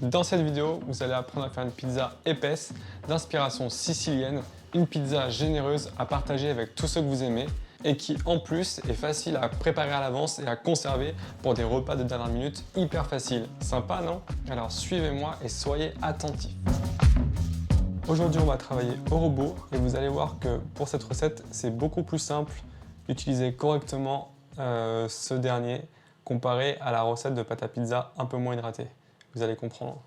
Dans cette vidéo, vous allez apprendre à faire une pizza épaisse d'inspiration sicilienne, une pizza généreuse à partager avec tous ceux que vous aimez et qui en plus est facile à préparer à l'avance et à conserver pour des repas de dernière minute hyper faciles. Sympa, non? Alors suivez-moi et soyez attentifs. Aujourd'hui, on va travailler au robot et vous allez voir que pour cette recette, c'est beaucoup plus simple d'utiliser correctement ce dernier comparé à la recette de pâte à pizza un peu moins hydratée. Vous allez comprendre.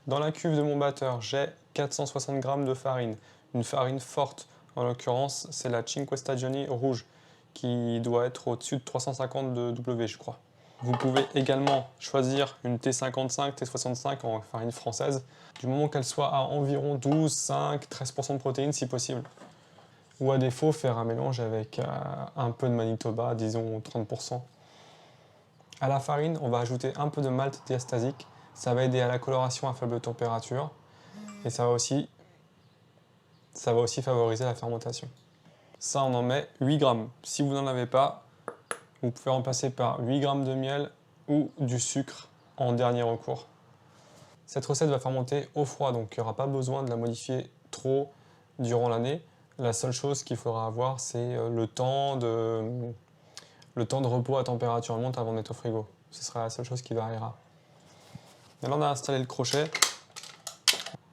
Dans la cuve de mon batteur, j'ai 460 g de farine, une farine forte. En l'occurrence, c'est la Cinque Stagioni rouge qui doit être au-dessus de 350 de W, je crois. Vous pouvez également choisir une T55, T65 en farine française, du moment qu'elle soit à environ 12, 5, 13% de protéines si possible. Ou à défaut, faire un mélange avec un peu de Manitoba, disons 30%. À la farine, on va ajouter un peu de malt diastasique. Ça va aider à la coloration à faible température et ça va aussi favoriser la fermentation. Ça, on en met 8 grammes. Si vous n'en avez pas, vous pouvez remplacer par 8 grammes de miel ou du sucre en dernier recours. Cette recette va fermenter au froid, donc il n'y aura pas besoin de la modifier trop durant l'année. La seule chose qu'il faudra avoir, c'est le temps de repos à température ambiante avant de mettre au frigo. Ce sera la seule chose qui variera. Maintenant, on a installé le crochet.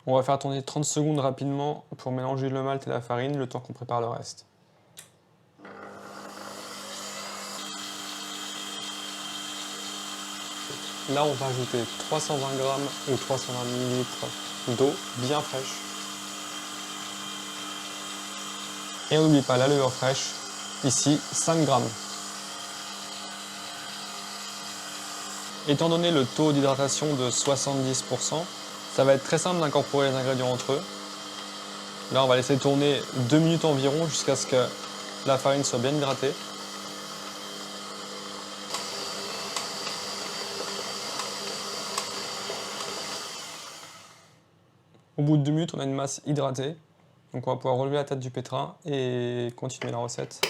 On va faire tourner 30 secondes rapidement pour mélanger le malt et la farine, le temps qu'on prépare le reste. Là, on va ajouter 320 g ou 320 ml d'eau bien fraîche. Et on n'oublie pas la levure fraîche, ici 5 g. Étant donné le taux d'hydratation de 70%, ça va être très simple d'incorporer les ingrédients entre eux. Là, on va laisser tourner 2 minutes environ jusqu'à ce que la farine soit bien hydratée. Au bout de 2 minutes, on a une masse hydratée. Donc on va pouvoir relever la tête du pétrin et continuer la recette.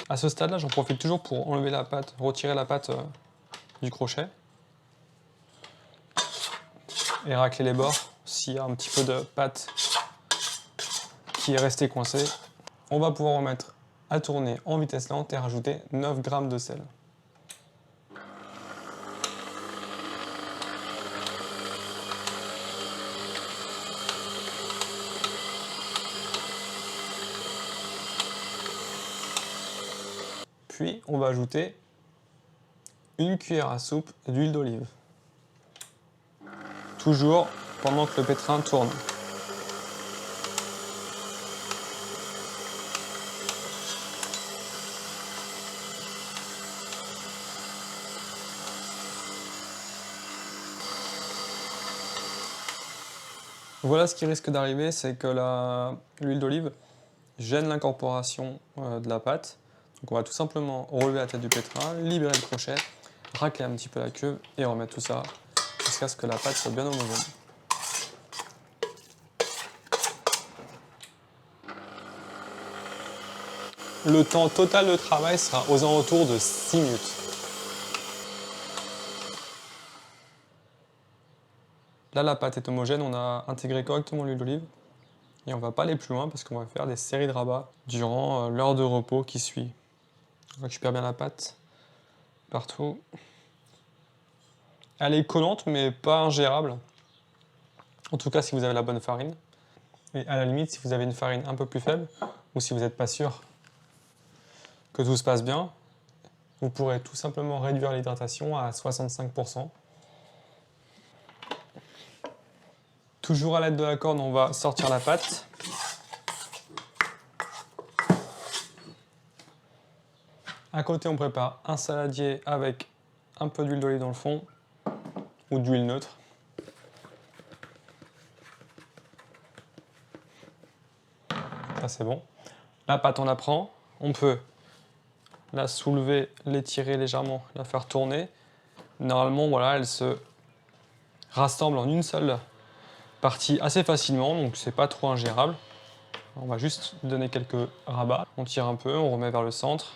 À ce stade-là, j'en profite toujours pour enlever la pâte, retirer la pâte du crochet et racler les bords s'il y a un petit peu de pâte qui est restée coincée. On va pouvoir remettre à tourner en vitesse lente et rajouter 9 g de sel. Puis on va ajouter une cuillère à soupe d'huile d'olive. Toujours pendant que le pétrin tourne. Voilà, ce qui risque d'arriver, c'est que l'huile d'olive gêne l'incorporation de la pâte. Donc on va tout simplement relever la tête du pétrin, libérer le crochet, racler un petit peu la cuve et remettre tout ça jusqu'à ce que la pâte soit bien homogène. Le temps total de travail sera aux alentours de 6 minutes. Là, la pâte est homogène, on a intégré correctement l'huile d'olive. Et on ne va pas aller plus loin parce qu'on va faire des séries de rabats durant l'heure de repos qui suit. On récupère bien la pâte partout. Elle est collante mais pas ingérable. En tout cas si vous avez la bonne farine. Et à la limite, si vous avez une farine un peu plus faible ou si vous n'êtes pas sûr que tout se passe bien, vous pourrez tout simplement réduire l'hydratation à 65%. Toujours à l'aide de la corde, on va sortir la pâte. À côté, on prépare un saladier avec un peu d'huile d'olive dans le fond ou d'huile neutre. Ça, c'est bon. La pâte, on la prend. On peut la soulever, l'étirer légèrement, la faire tourner. Normalement, voilà, elle se rassemble en une seule partie assez facilement, donc c'est pas trop ingérable. On va juste donner quelques rabats. On tire un peu, on remet vers le centre.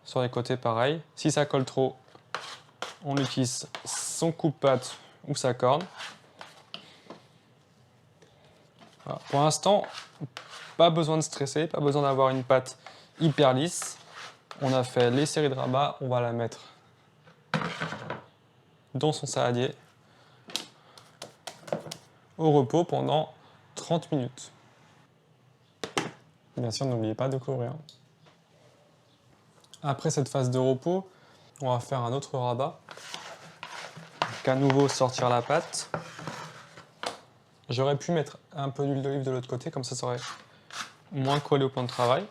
Sur les côtés, pareil. Si ça colle trop, On utilise son coupe-pâte ou sa corne. Voilà. Pour l'instant, pas besoin de stresser, pas besoin d'avoir une pâte hyper lisse. On a fait les séries de rabat, on va la mettre dans son saladier au repos pendant 30 minutes. Bien sûr, n'oubliez pas de couvrir. Après cette phase de repos, on va faire un autre rabat. Donc à nouveau sortir la pâte. J'aurais pu mettre un peu d'huile d'olive de l'autre côté, comme ça aurait moins collé au plan de travail.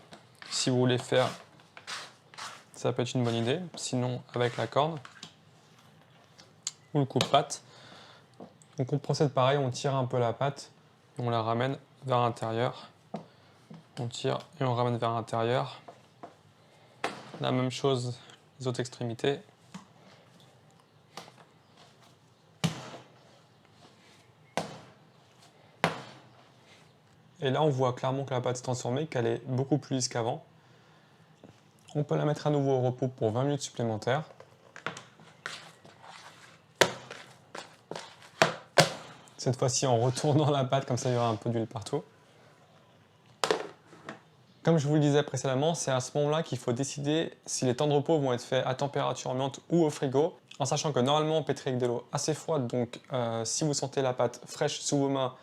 Si vous voulez faire, ça peut être une bonne idée. Sinon, avec la corne ou le coupe-pâte. Donc on procède pareil, on tire un peu la pâte, on la ramène vers l'intérieur. On tire et on ramène vers l'intérieur. La même chose les autres extrémités. Et là, on voit clairement que la pâte s'est transformée, qu'elle est beaucoup plus lisse qu'avant. On peut la mettre à nouveau au repos pour 20 minutes supplémentaires. Cette fois-ci en retournant la pâte, comme ça il y aura un peu d'huile partout. Comme je vous le disais précédemment, c'est à ce moment-là qu'il faut décider si les temps de repos vont être faits à température ambiante ou au frigo, en sachant que normalement on pétrit avec de l'eau assez froide, donc si vous sentez la pâte fraîche sous vos mains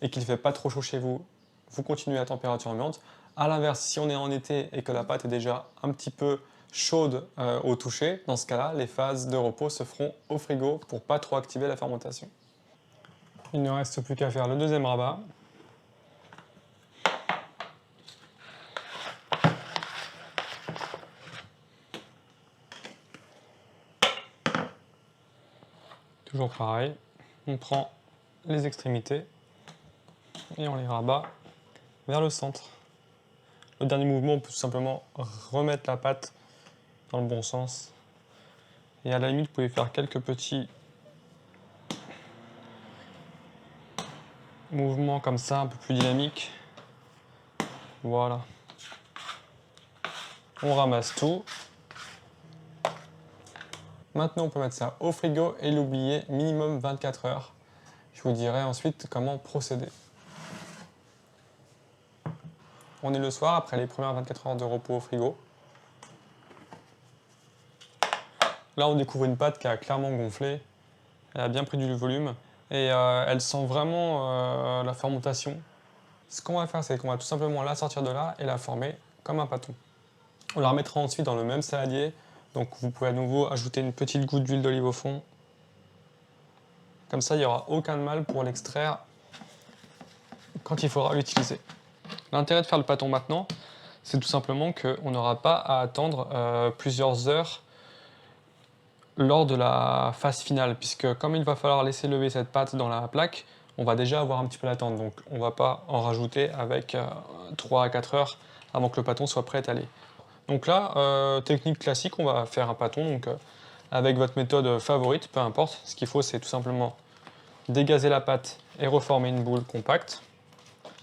et qu'il ne fait pas trop chaud chez vous, vous continuez à température ambiante. A l'inverse, si on est en été et que la pâte est déjà un petit peu chaude au toucher, dans ce cas-là, les phases de repos se feront au frigo pour pas trop activer la fermentation. Il ne reste plus qu'à faire le deuxième rabat. Toujours pareil, on prend les extrémités et on les rabat vers le centre. Le dernier mouvement, on peut tout simplement remettre la pâte dans le bon sens. Et à la limite, vous pouvez faire quelques petits mouvements comme ça, un peu plus dynamiques. Voilà. On ramasse tout. Maintenant, on peut mettre ça au frigo et l'oublier minimum 24 heures. Je vous dirai ensuite comment procéder. On est le soir, après les premières 24 heures de repos au frigo. Là, on découvre une pâte qui a clairement gonflé. Elle a bien pris du volume et elle sent vraiment la fermentation. Ce qu'on va faire, c'est qu'on va tout simplement la sortir de là et la former comme un pâton. On la remettra ensuite dans le même saladier. Donc vous pouvez à nouveau ajouter une petite goutte d'huile d'olive au fond. Comme ça, il n'y aura aucun mal pour l'extraire quand il faudra l'utiliser. L'intérêt de faire le pâton maintenant, c'est tout simplement qu'on n'aura pas à attendre plusieurs heures lors de la phase finale, puisque comme il va falloir laisser lever cette pâte dans la plaque, on va déjà avoir un petit peu d'attente, donc on ne va pas en rajouter avec 3 à 4 heures avant que le pâton soit prêt à étaler. Donc là, technique classique, on va faire un pâton, donc avec votre méthode favorite, peu importe. Ce qu'il faut, c'est tout simplement dégazer la pâte et reformer une boule compacte,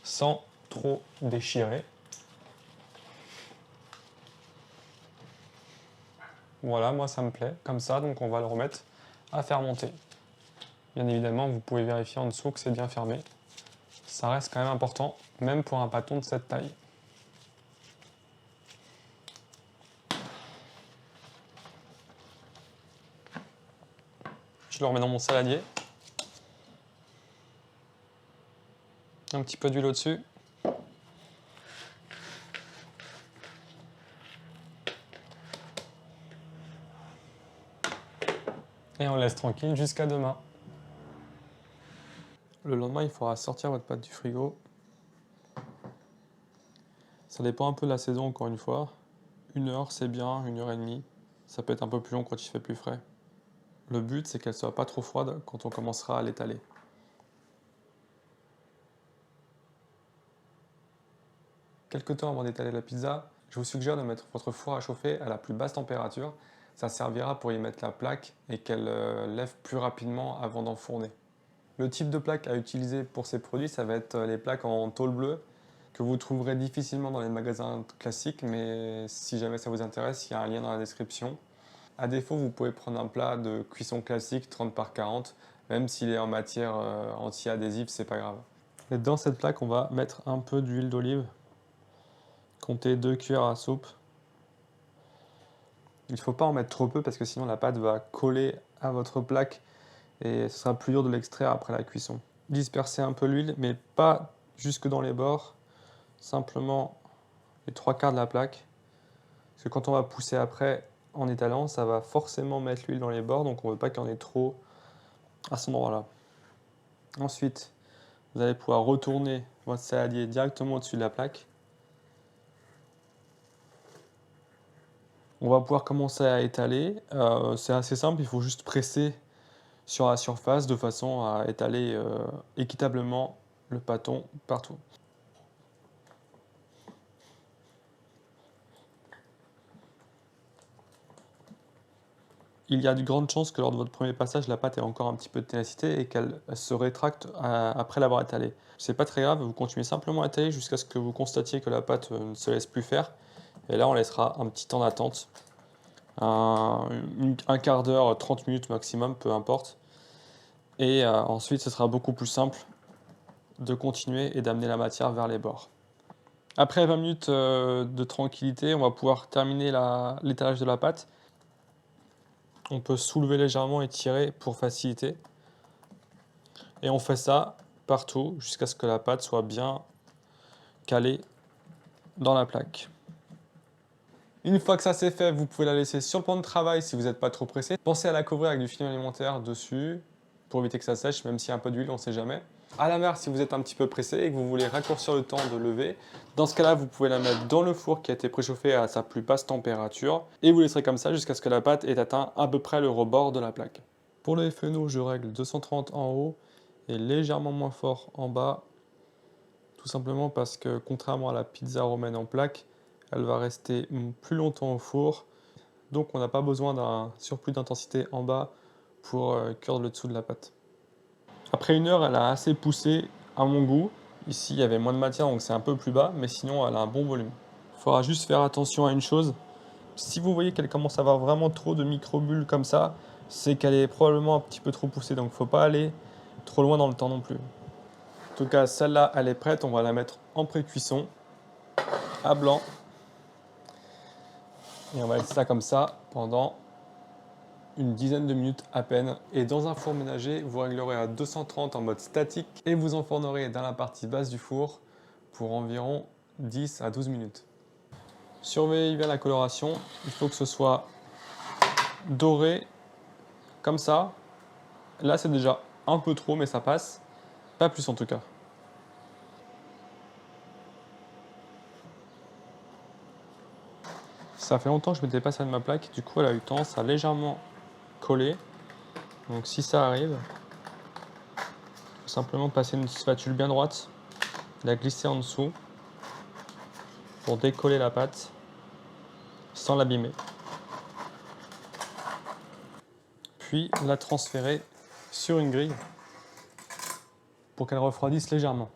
sans trop déchirer. Voilà, moi ça me plaît, comme ça, donc on va le remettre à fermenter. Bien évidemment, vous pouvez vérifier en dessous que c'est bien fermé. Ça reste quand même important, même pour un pâton de cette taille. Je le remets dans mon saladier. Un petit peu d'huile au-dessus. Et on laisse tranquille jusqu'à demain. Le lendemain, il faudra sortir votre pâte du frigo. Ça dépend un peu de la saison, encore une fois. 1 heure, c'est bien, 1 heure et demie. Ça peut être un peu plus long quand il fait plus frais. Le but, c'est qu'elle soit pas trop froide quand on commencera à l'étaler. Quelque temps avant d'étaler la pizza, je vous suggère de mettre votre four à chauffer à la plus basse température. Ça servira pour y mettre la plaque et qu'elle lève plus rapidement avant d'enfourner. Le type de plaque à utiliser pour ces produits, ça va être les plaques en tôle bleue que vous trouverez difficilement dans les magasins classiques, mais si jamais ça vous intéresse, il y a un lien dans la description. À défaut, vous pouvez prendre un plat de cuisson classique 30 par 40, même s'il est en matière anti-adhésive, c'est pas grave. Et dans cette plaque, on va mettre un peu d'huile d'olive. Comptez 2 cuillères à soupe. Il ne faut pas en mettre trop peu parce que sinon la pâte va coller à votre plaque et ce sera plus dur de l'extraire après la cuisson. Dispersez un peu l'huile, mais pas jusque dans les bords, simplement les 3/4 de la plaque. Parce que quand on va pousser après en étalant, ça va forcément mettre l'huile dans les bords, donc on ne veut pas qu'il y en ait trop à ce moment-là. Ensuite, vous allez pouvoir retourner votre saladier directement au-dessus de la plaque. On va pouvoir commencer à étaler. C'est assez simple, il faut juste presser sur la surface de façon à étaler équitablement le pâton partout. Il y a de grandes chances que lors de votre premier passage, la pâte ait encore un petit peu de ténacité et qu'elle se rétracte après l'avoir étalée. C'est pas très grave, vous continuez simplement à étaler jusqu'à ce que vous constatiez que la pâte ne se laisse plus faire. Et là, on laissera un petit temps d'attente, un quart d'heure, 30 minutes maximum, peu importe. Et ensuite, ce sera beaucoup plus simple de continuer et d'amener la matière vers les bords. Après 20 minutes de tranquillité, on va pouvoir terminer l'étalage de la pâte. On peut soulever légèrement et tirer pour faciliter. Et on fait ça partout jusqu'à ce que la pâte soit bien calée dans la plaque. Une fois que ça c'est fait, vous pouvez la laisser sur le plan de travail si vous n'êtes pas trop pressé. Pensez à la couvrir avec du film alimentaire dessus pour éviter que ça sèche, même s'il y a un peu d'huile, on ne sait jamais. À l'inverse, si vous êtes un petit peu pressé et que vous voulez raccourcir le temps de lever, dans ce cas-là, vous pouvez la mettre dans le four qui a été préchauffé à sa plus basse température et vous laisserez comme ça jusqu'à ce que la pâte ait atteint à peu près le rebord de la plaque. Pour le FNO, je règle 230 en haut et légèrement moins fort en bas, tout simplement parce que contrairement à la pizza romaine en plaque, elle va rester plus longtemps au four, donc on n'a pas besoin d'un surplus d'intensité en bas pour cuire le dessous de la pâte. Après 1 heure, elle a assez poussé à mon goût. Ici, il y avait moins de matière, donc c'est un peu plus bas, mais sinon, elle a un bon volume. Il faudra juste faire attention à une chose. Si vous voyez qu'elle commence à avoir vraiment trop de microbules comme ça, c'est qu'elle est probablement un petit peu trop poussée, donc il ne faut pas aller trop loin dans le temps non plus. En tout cas, celle-là, elle est prête. On va la mettre en pré-cuisson, à blanc. Et on va laisser ça comme ça pendant une dizaine de minutes à peine. Et dans un four ménager, vous réglerez à 230 en mode statique et vous enfournerez dans la partie basse du four pour environ 10 à 12 minutes. Surveillez bien la coloration. Il faut que ce soit doré comme ça. Là, c'est déjà un peu trop, mais ça passe. Pas plus en tout cas. Ça fait longtemps que je ne mettais pas ça de ma plaque, du coup elle a eu tendance à légèrement coller. Donc si ça arrive, il faut simplement passer une spatule bien droite, la glisser en dessous pour décoller la pâte sans l'abîmer. Puis la transférer sur une grille pour qu'elle refroidisse légèrement.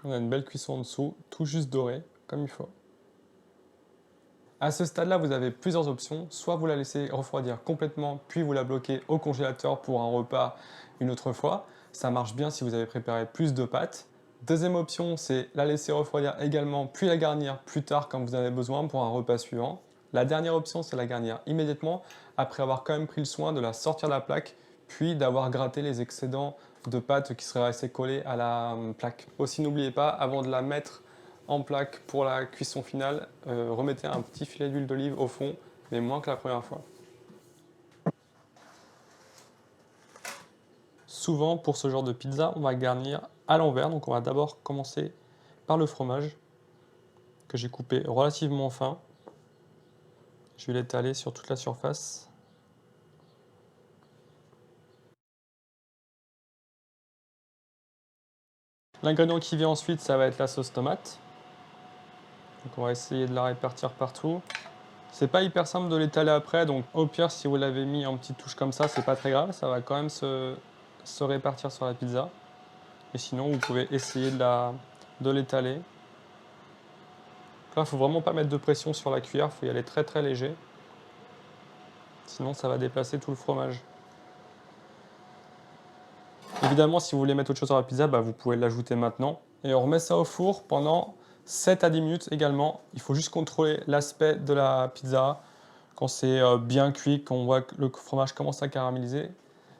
On a une belle cuisson en dessous, tout juste doré, comme il faut. À ce stade-là, vous avez plusieurs options. Soit vous la laissez refroidir complètement, puis vous la bloquez au congélateur pour un repas une autre fois. Ça marche bien si vous avez préparé plus de pâtes. Deuxième option, c'est la laisser refroidir également, puis la garnir plus tard quand vous en avez besoin pour un repas suivant. La dernière option, c'est la garnir immédiatement, après avoir quand même pris le soin de la sortir de la plaque, puis d'avoir gratté les excédents de pâte qui seraient restés collés à la plaque. Aussi, n'oubliez pas, avant de la mettre en plaque pour la cuisson finale, remettez un petit filet d'huile d'olive au fond, mais moins que la première fois. Souvent, pour ce genre de pizza, on va garnir à l'envers. Donc on va d'abord commencer par le fromage, que j'ai coupé relativement fin. Je vais l'étaler sur toute la surface. L'ingrédient qui vient ensuite, ça va être la sauce tomate. Donc on va essayer de la répartir partout. C'est pas hyper simple de l'étaler après, donc au pire, si vous l'avez mis en petites touches comme ça, c'est pas très grave, ça va quand même se répartir sur la pizza. Et sinon, vous pouvez essayer de l'étaler Là, il faut vraiment pas mettre de pression sur la cuillère, il faut y aller très très léger. Sinon, ça va déplacer tout le fromage. Évidemment, si vous voulez mettre autre chose dans la pizza, vous pouvez l'ajouter maintenant. Et on remet ça au four pendant 7 à 10 minutes également. Il faut juste contrôler l'aspect de la pizza. Quand c'est bien cuit, qu'on voit que le fromage commence à caraméliser,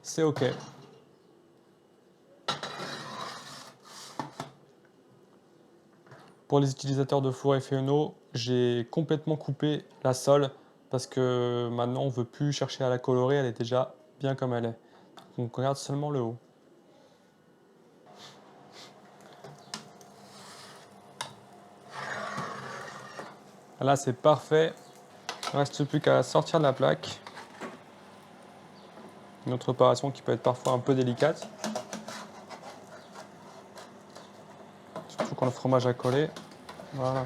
c'est OK. Pour les utilisateurs de four et Féono, j'ai complètement coupé la sole parce que maintenant on ne veut plus chercher à la colorer, elle est déjà bien comme elle est. Donc on regarde seulement le haut. Là c'est parfait, il ne reste plus qu'à sortir de la plaque. Une autre opération qui peut être parfois un peu délicate. Surtout quand le fromage a collé. Voilà.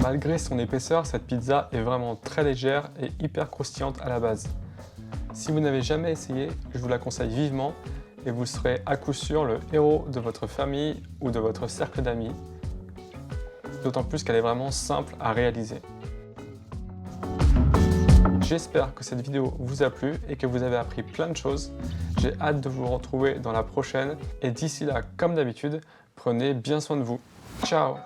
Malgré son épaisseur, cette pizza est vraiment très légère et hyper croustillante à la base. Si vous n'avez jamais essayé, je vous la conseille vivement et vous serez à coup sûr le héros de votre famille ou de votre cercle d'amis. D'autant plus qu'elle est vraiment simple à réaliser. J'espère que cette vidéo vous a plu et que vous avez appris plein de choses. J'ai hâte de vous retrouver dans la prochaine et d'ici là, comme d'habitude, prenez bien soin de vous. Ciao!